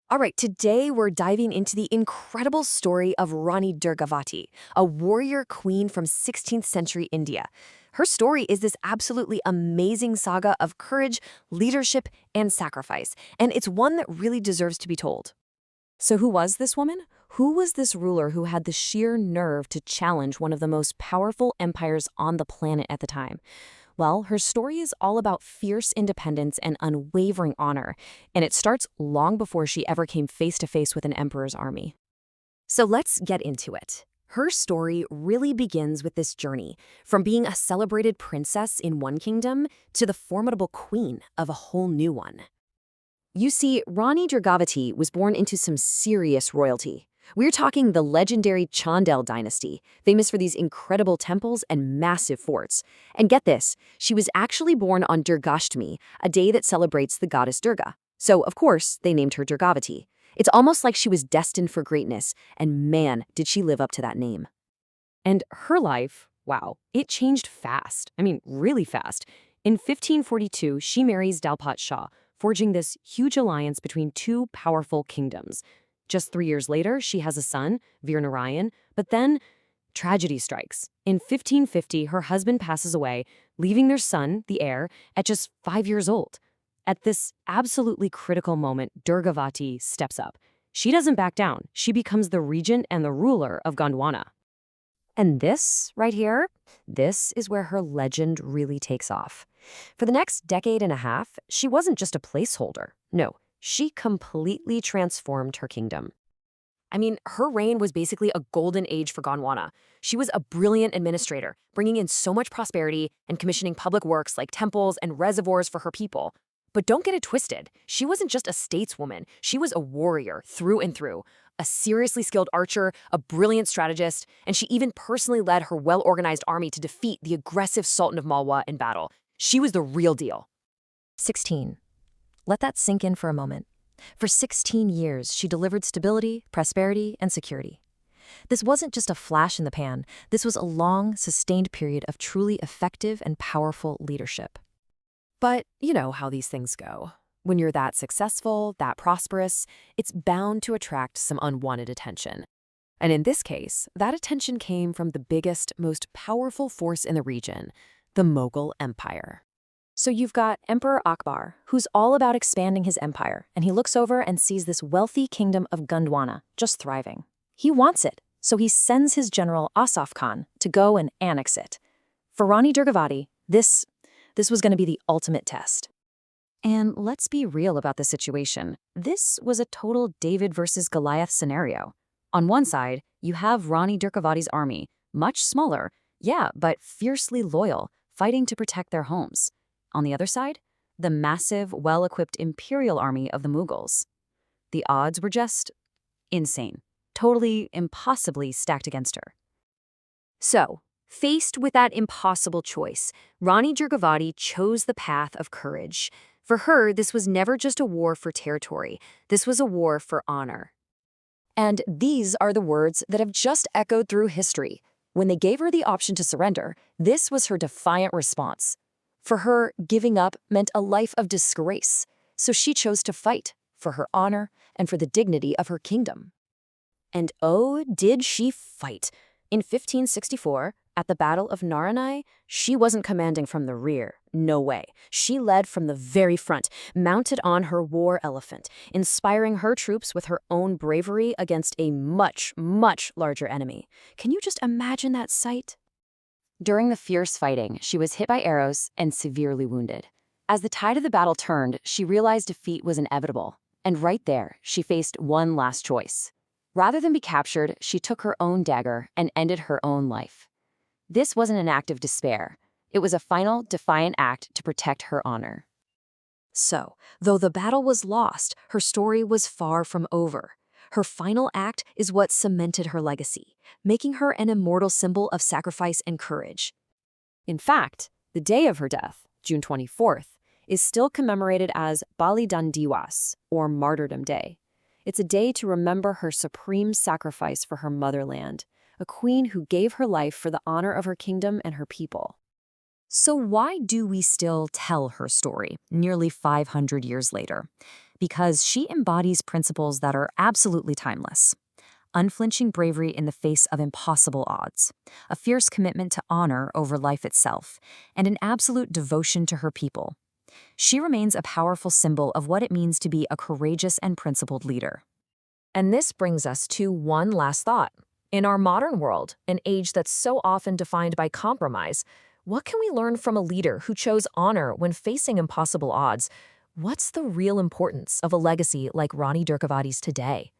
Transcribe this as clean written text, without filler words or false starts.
All right, today we're diving into the incredible story of Rani Durgavati, a warrior queen from 16th century India. Her story is this absolutely amazing saga of courage, leadership, and sacrifice, and it's one that really deserves to be told. So who was this woman? Who was this ruler who had the sheer nerve to challenge one of the most powerful empires on the planet at the time? Well, her story is all about fierce independence and unwavering honor, and it starts long before she ever came face to face with an emperor's army. So let's get into it. Her story really begins with this journey, from being a celebrated princess in one kingdom to the formidable queen of a whole new one. You see, Rani Durgavati was born into some serious royalty. We're talking the legendary Chandel dynasty, famous for these incredible temples and massive forts. And get this, she was actually born on Durgashtami, a day that celebrates the goddess Durga. So, of course, they named her Durgavati. It's almost like she was destined for greatness, and man, did she live up to that name. And her life, wow, it changed fast. I mean, really fast. In 1542, she marries Dalpat Shah, forging this huge alliance between two powerful kingdoms. Just 3 years later, she has a son, Veer Narayan, but then tragedy strikes. In 1550, her husband passes away, leaving their son, the heir, at just 5 years old. At this absolutely critical moment, Durgavati steps up. She doesn't back down. She becomes the regent and the ruler of Gondwana. And this, right here, this is where her legend really takes off. For the next decade and a half, she wasn't just a placeholder. No, she completely transformed her kingdom. I mean, her reign was basically a golden age for Gondwana. She was a brilliant administrator, bringing in so much prosperity and commissioning public works like temples and reservoirs for her people. But don't get it twisted. She wasn't just a stateswoman. She was a warrior through and through, a seriously skilled archer, a brilliant strategist, and she even personally led her well-organized army to defeat the aggressive Sultan of Malwa in battle. She was the real deal. 16. Let that sink in for a moment. For 16 years, she delivered stability, prosperity, and security. This wasn't just a flash in the pan. This was a long, sustained period of truly effective and powerful leadership. But you know how these things go. When you're that successful, that prosperous, it's bound to attract some unwanted attention. And in this case, that attention came from the biggest, most powerful force in the region, the Mughal Empire. So you've got Emperor Akbar, who's all about expanding his empire, and he looks over and sees this wealthy kingdom of Gondwana just thriving. He wants it, so he sends his general Asaf Khan to go and annex it. For Rani Durgavati, this was going to be the ultimate test. And let's be real about the situation. This was a total David versus Goliath scenario. On one side, you have Rani Durgavati's army, much smaller, yeah, but fiercely loyal, fighting to protect their homes. On the other side, the massive, well-equipped imperial army of the Mughals. The odds were just insane, totally impossibly stacked against her. So, faced with that impossible choice, Rani Durgavati chose the path of courage. For her, this was never just a war for territory. This was a war for honor. And these are the words that have just echoed through history. When they gave her the option to surrender, this was her defiant response. For her, giving up meant a life of disgrace, so she chose to fight for her honor and for the dignity of her kingdom. And oh, did she fight! In 1564, at the Battle of Naranai, she wasn't commanding from the rear. No way. She led from the very front, mounted on her war elephant, inspiring her troops with her own bravery against a much, much larger enemy. Can you just imagine that sight? During the fierce fighting, she was hit by arrows and severely wounded. As the tide of the battle turned, she realized defeat was inevitable. And right there, she faced one last choice. Rather than be captured, she took her own dagger and ended her own life. This wasn't an act of despair. It was a final, defiant act to protect her honor. So, though the battle was lost, her story was far from over. Her final act is what cemented her legacy, making her an immortal symbol of sacrifice and courage. In fact, the day of her death, June 24th, is still commemorated as Balidan Diwas, or Martyrdom Day. It's a day to remember her supreme sacrifice for her motherland, a queen who gave her life for the honor of her kingdom and her people. So why do we still tell her story nearly 500 years later? because she embodies principles that are absolutely timeless. Unflinching bravery in the face of impossible odds, a fierce commitment to honor over life itself, and an absolute devotion to her people. She remains a powerful symbol of what it means to be a courageous and principled leader. And this brings us to one last thought. In our modern world, an age that's so often defined by compromise, what can we learn from a leader who chose honor when facing impossible odds? What's the real importance of a legacy like Rani Durgavati's today?